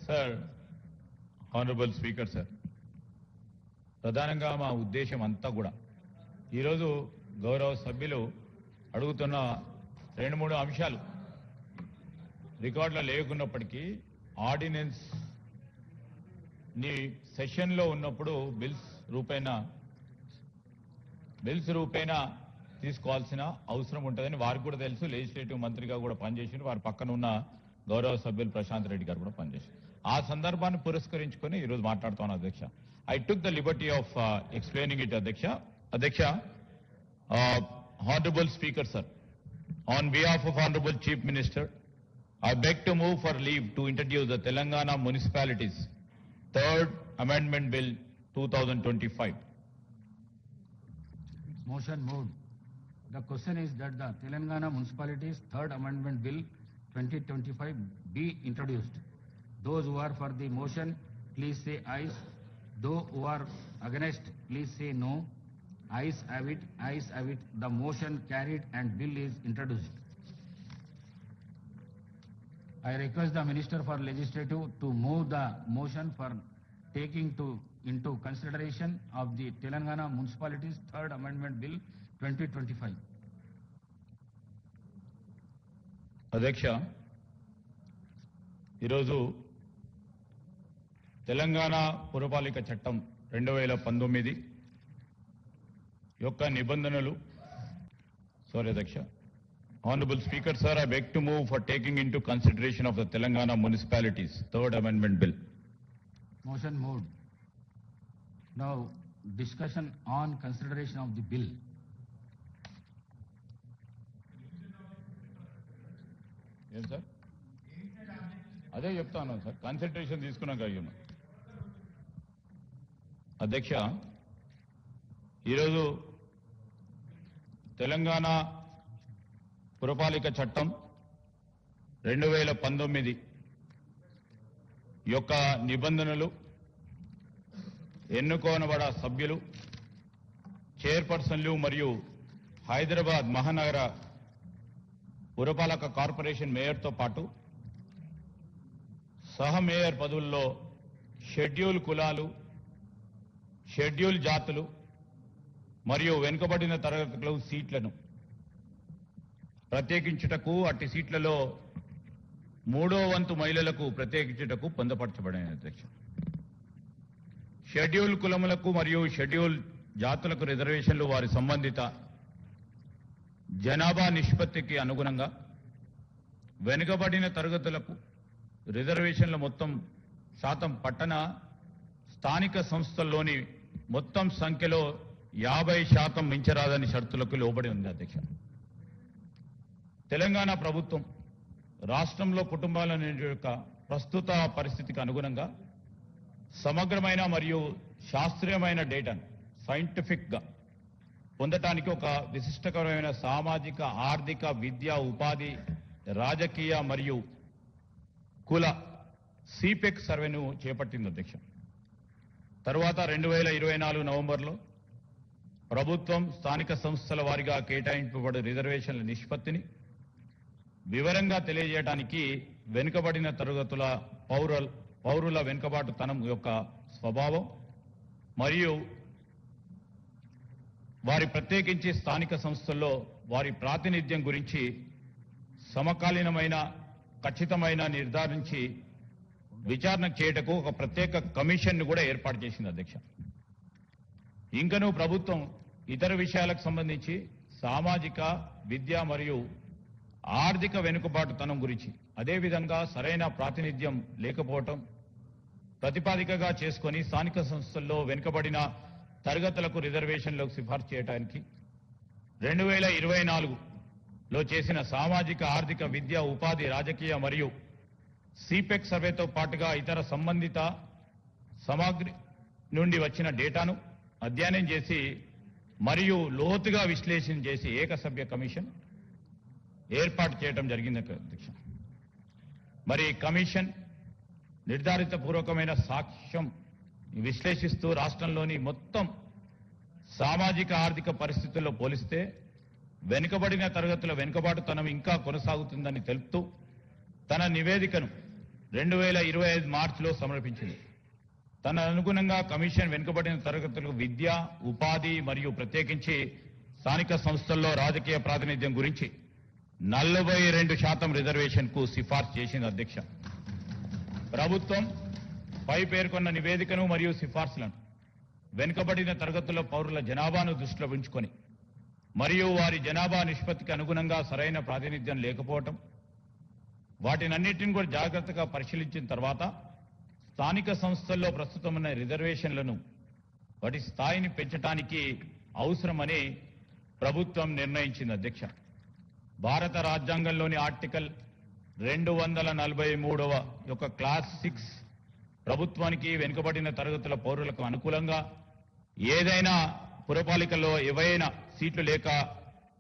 Sir, honourable speaker sir, ప్రధానంగా మా ఉద్దేశం అంతా కూడా ఈరోజు గౌరవ సభ్యులు అడుగుతున్న 2-3 అంశాలు రికార్డులో లేకున్నప్పటికీ ఆర్డినెన్స్ ని సెషన్లో ఉన్నప్పుడు బిల్స్ రూపేణా తీసుకోవాల్సిన అవసరం ఉంటుందని వారికి కూడా తెలుసు. లెజిస్లేటివ్ మంత్రిగా కూడా పనిచేసి వారి పక్కన ఉన్న గౌరవ సభ్యులు ప్రశాంత్ రెడ్డి గారు కూడా పనిచేశారు. ఆ సందర్భాన్ని పురస్కరించుకొని ఈరోజు మాట్లాడుతాను అధ్యక్ష. I took the liberty of explaining it అధ్యక్ష. Honourable speaker sir, on behalf of honourable chief minister, I beg to move for leave to introduce the Telangana Municipalities Third Amendment Bill 2025. Motion moved. The question is that the Telangana Municipalities Third Amendment Bill 2025 be introduced. Those who are for the motion, please say ayes. Those who are against, please say no. Ayes have it. Ayes have it. The motion carried and bill is introduced. I request the Minister for Legislative to move the motion for taking into consideration of the Telangana Municipalities Third Amendment Bill 2025. అధ్యక్ష, ఈరోజు తెలంగాణ పురపాలిక చట్టం 2019 యొక్క నిబంధనలు అధ్యక్ష. Honorable Speaker, sir, I beg to move for taking into consideration of the Telangana Municipalities Third Amendment Bill. Motion moved. Now, discussion on consideration of the bill. Yes, sir. అదే చెప్తాను sir, consultation తీసుకున్నాక అయ్యాను అధ్యక్ష. ఈరోజు తెలంగాణ పురపాలిక చట్టం 2019 యొక్క నిబంధనలు, ఎన్నుకోనబడ సభ్యులు, చైర్పర్సన్లు మరియు హైదరాబాద్ మహానగర పురపాలక కార్పొరేషన్ మేయర్తో పాటు సహ మేయర్ పదవుల్లో షెడ్యూల్ కులాలు, షెడ్యూల్ జాతులు మరియు వెనుకబడిన తరగతుల సీట్లను ప్రత్యేకించుటకు, అట్టి సీట్లలో 3వ వంతు మహిళలకు ప్రత్యేకించుటకు పొందుపరచబడిన అధ్యక్ష. షెడ్యూల్ కులములకు మరియు షెడ్యూల్ జాతులకు రిజర్వేషన్లు వారి సంబంధిత జనాభా నిష్పత్తికి అనుగుణంగా, వెనుకబడిన తరగతులకు రిజర్వేషన్ల మొత్తం శాతం పట్టణ స్థానిక సంస్థల్లోని మొత్తం సంఖ్యలో 50% మించరాదని షరతులకు లోబడి ఉంది అధ్యక్ష. తెలంగాణ ప్రభుత్వం రాష్ట్రంలో కుటుంబాల యొక్క ప్రస్తుత పరిస్థితికి అనుగుణంగా సమగ్రమైన మరియు శాస్త్రీయమైన డేటాను సైంటిఫిక్ గా పొందటానికి ఒక విశిష్టకరమైన సామాజిక, ఆర్థిక, విద్య, ఉపాధి, రాజకీయ మరియు కుల సిపెక్ సర్వేను చేపట్టింది అధ్యక్ష. తరువాత 2024 నవంబర్లో ప్రభుత్వం స్థానిక సంస్థల వారీగా కేటాయింపబడే రిజర్వేషన్ల నిష్పత్తిని వివరంగా తెలియజేయడానికి వెనుకబడిన తరగతుల పౌరుల వెనుకబాటుతనం యొక్క స్వభావం మరియు వారి ప్రత్యేకించి స్థానిక సంస్థల్లో వారి ప్రాతినిధ్యం గురించి సమకాలీనమైన, ఖచ్చితమైన నిర్ధారించి విచారణ చేయటకు ఒక ప్రత్యేక కమిషన్ ను కూడా ఏర్పాటు చేసింది అధ్యక్ష. ఇంకనూ ప్రభుత్వం ఇతర విషయాలకు సంబంధించి సామాజిక, విద్య మరియు ఆర్థిక వెనుకబాటుతనం గురించి, అదేవిధంగా సరైన ప్రాతినిధ్యం లేకపోవటం ప్రతిపాదికగా చేసుకొని స్థానిక సంస్థల్లో వెనుకబడిన తరగతులకు రిజర్వేషన్లకు సిఫార్సు చేయడానికి 2024లో చేసిన సామాజిక, ఆర్థిక, విద్య, ఉపాధి, రాజకీయ మరియు సిపెక్ సర్వేతో పాటుగా ఇతర సంబంధిత సామగ్రి నుండి వచ్చిన డేటాను అధ్యయనం చేసి మరియు లోతుగా విశ్లేషణ చేసి ఏకసభ్య కమిషన్ ఏర్పాటు చేయడం జరిగింది అధ్యక్ష. మరి కమిషన్ నిర్ధారిత పూర్వకమైన సాక్ష్యం విశ్లేషిస్తూ రాష్ట్రంలోని మొత్తం సామాజిక, ఆర్థిక పరిస్థితుల్లో పోలిస్తే వెనుకబడిన తరగతుల వెనుకబాటుతనం ఇంకా కొనసాగుతుందని తెలుపుతూ తన నివేదికను 2025 మార్చిలో సమర్పించింది. తన అనుగుణంగా కమిషన్ వెనుకబడిన తరగతులకు విద్య, ఉపాధి మరియు ప్రత్యేకించి స్థానిక సంస్థల్లో రాజకీయ ప్రాతినిధ్యం గురించి 42% రిజర్వేషన్ కు సిఫార్సు చేసింది. అధ్యక్ష, ప్రభుత్వం పై పేర్కొన్న నివేదికను మరియు సిఫార్సులను వెనుకబడిన తరగతుల పౌరుల జనాభాను దృష్టిలో ఉంచుకొని మరియు వారి జనాభా నిష్పత్తికి అనుగుణంగా సరైన ప్రాతినిధ్యం లేకపోవటం, వాటినన్నింటిని కూడా జాగ్రత్తగా పరిశీలించిన తర్వాత స్థానిక సంస్థల్లో ప్రస్తుతం ఉన్న రిజర్వేషన్లను వాటి స్థాయిని పెంచడానికి అవసరమని ప్రభుత్వం నిర్ణయించింది. అధ్యక్ష, భారత రాజ్యాంగంలోని ఆర్టికల్ 243వ యొక్క క్లాస్ 6 ప్రభుత్వానికి వెనుకబడిన తరగతుల పౌరులకు అనుకూలంగా ఏదైనా పురపాలికల్లో ఏవైనా సీట్లు లేక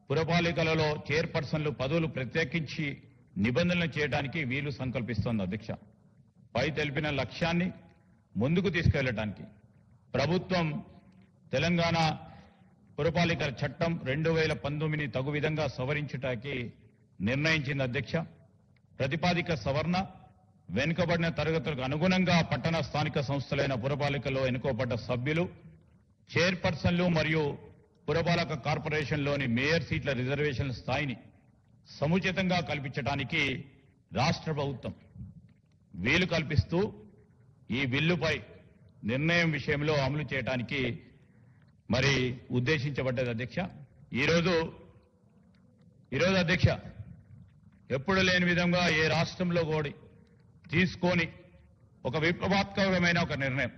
పురపాలికలలో చైర్పర్సన్లు పదవులు ప్రత్యేకించి నిబంధనలు చేయడానికి వీలు సంకల్పిస్తోంది. అధ్యక్ష, పై తెలిపిన లక్ష్యాన్ని ముందుకు తీసుకెళ్లడానికి ప్రభుత్వం తెలంగాణ పురపాలికల చట్టం 2019 తగు విధంగా సవరించడానికి నిర్ణయించింది. అధ్యక్ష, ప్రతిపాదిక సవరణ వెనుకబడిన తరగతులకు అనుగుణంగా పట్టణ స్థానిక సంస్థలైన పురపాలికల్లో ఎన్నుకోబడ్డ సభ్యులు, చైర్పర్సన్లు మరియు పురపాలక కార్పొరేషన్లోని మేయర్ సీట్ల రిజర్వేషన్ల స్థాయిని సముచితంగా కల్పించడానికి రాష్ట్ర ప్రభుత్వం వీలు కల్పిస్తూ ఈ బిల్లుపై నిర్ణయం విషయంలో అమలు చేయడానికి మరి ఉద్దేశించబడ్డది. అధ్యక్ష, ఈరోజు అధ్యక్ష ఎప్పుడు లేని విధంగా ఏ రాష్ట్రంలో కూడా తీసుకొని ఒక విప్లవాత్మకమైన ఒక నిర్ణయం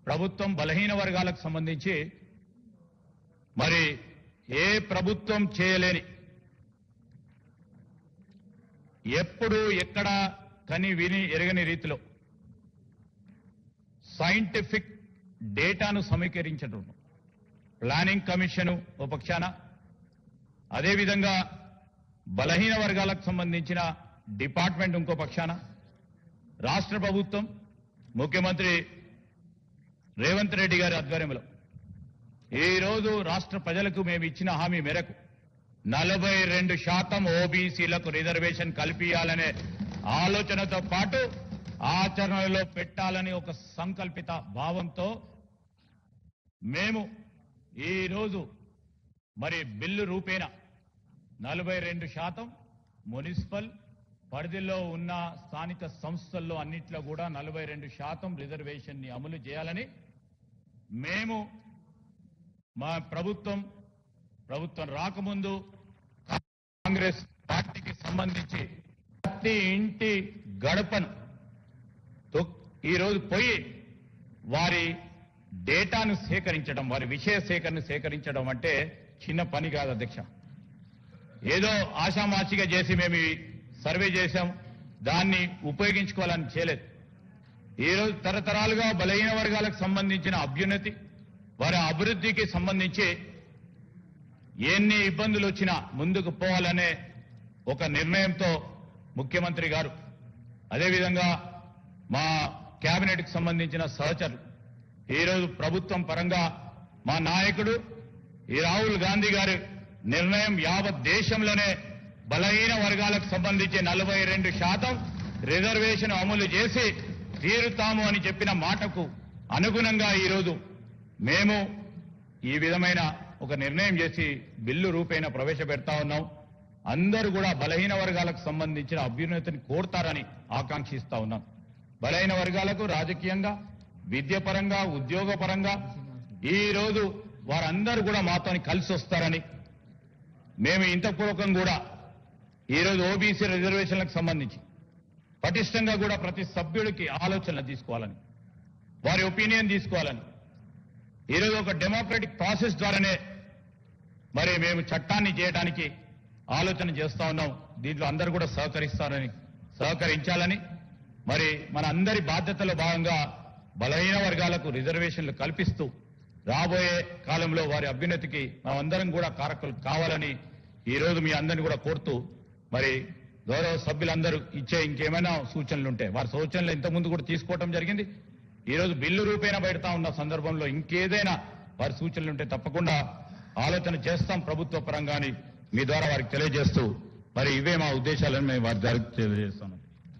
ప్రభుత్వం బలహీన వర్గాలకు సంబంధించి మరి ఏ ప్రభుత్వం చేయలేని, ఎప్పుడు ఎక్కడ కని విని ఎరగని రీతిలో సైంటిఫిక్ డేటాను సమీకరించడం ప్లానింగ్ కమిషన్ ఓ పక్షాన, అదేవిధంగా బలహీన వర్గాలకు సంబంధించిన డిపార్ట్మెంట్ ఇంకో పక్షాన, రాష్ట్ర ప్రభుత్వం ముఖ్యమంత్రి రేవంత్ రెడ్డి గారి ఆధ్వర్యంలో ఈరోజు రాష్ట్ర ప్రజలకు మేము ఇచ్చిన హామీ మేరకు 42% ఓబీసీలకు రిజర్వేషన్ కల్పించాలనే ఆలోచనతో పాటు ఆచరణలో పెట్టాలని ఒక సంకల్పిత భావంతో మేము ఈరోజు మరి బిల్లు రూపేణ 42% మున్సిపల్ పరిధిలో ఉన్న స్థానిక సంస్థల్లో అన్నిట్లో కూడా 42% రిజర్వేషన్ ని అమలు చేయాలని మేము మా ప్రభుత్వం రాకముందు కాంగ్రెస్ పార్టీకి సంబంధించి ప్రతి ఇంటి గడపను ఈరోజు పోయి వారి డేటాను సేకరించడం, వారి విషయ సేకరించడం అంటే చిన్న పని కాదు. అధ్యక్ష, ఏదో ఆషామాషిగా చేసి మేము సర్వే చేశాం, దాన్ని ఉపయోగించుకోవాలని చేయలేదు. ఈరోజు తరతరాలుగా బలహీన వర్గాలకు సంబంధించిన అభ్యున్నతి, వారి అభివృద్ధికి సంబంధించి ఎన్ని ఇబ్బందులు వచ్చినా ముందుకు పోవాలనే ఒక నిర్ణయంతో ముఖ్యమంత్రి గారు, అదేవిధంగా మా కేబినెట్కి సంబంధించిన సహచరులు ఈరోజు ప్రభుత్వం పరంగా మా నాయకుడు ఈ రాహుల్ గాంధీ గారి నిర్ణయం యావత్ దేశంలోనే బలహీన వర్గాలకు సంబంధించి 42% రిజర్వేషన్ అమలు చేసి తీరుతాము అని చెప్పిన మాటకు అనుగుణంగా ఈరోజు మేము ఈ విధమైన ఒక నిర్ణయం చేసి బిల్లు రూపేణ ప్రవేశపెడతా ఉన్నాం. అందరూ కూడా బలహీన వర్గాలకు సంబంధించిన అభ్యున్నతిని కోరుతారని ఆకాంక్షిస్తా ఉన్నాం. బలహీన వర్గాలకు రాజకీయంగా, విద్యపరంగా, ఉద్యోగపరంగా ఈరోజు వారందరూ కూడా మాతో కలిసి వస్తారని మేము ఇంతపూర్వకం కూడా ఈరోజు ఓబీసీ రిజర్వేషన్లకు సంబంధించి పటిష్టంగా కూడా ప్రతి సభ్యుడికి ఆలోచనలు తీసుకోవాలని, వారి ఒపీనియన్ తీసుకోవాలని ఈరోజు ఒక డెమోక్రటిక్ ప్రాసెస్ ద్వారానే మరి మేము చట్టాన్ని చేయడానికి ఆలోచన చేస్తా ఉన్నాం. దీంట్లో అందరూ కూడా సహకరించాలని మరి మన అందరి బాధ్యతలో భాగంగా బలహీన వర్గాలకు రిజర్వేషన్లు కల్పిస్తూ రాబోయే కాలంలో వారి అభ్యున్నతికి మనమందరం కూడా కారకులు కావాలని ఈరోజు మీ అందరినీ కూడా కోరుతూ మరి గౌరవ సభ్యులందరూ ఇచ్చే ఇంకేమైనా సూచనలు ఉంటే వారి సూచనలు ఇంతకుముందు కూడా తీసుకోవడం జరిగింది. ఈరోజు బిల్లు రూపేణ పెడతా ఉన్న సందర్భంలో ఇంకేదైనా వారి సూచనలు ఉంటే తప్పకుండా ఆలోచన చేస్తాం ప్రభుత్వ పరంగాని మీ ద్వారా వారికి తెలియజేస్తూ మరి ఇవే మా ఉద్దేశాలను మేము వారి ద్వారా తెలియజేస్తాం.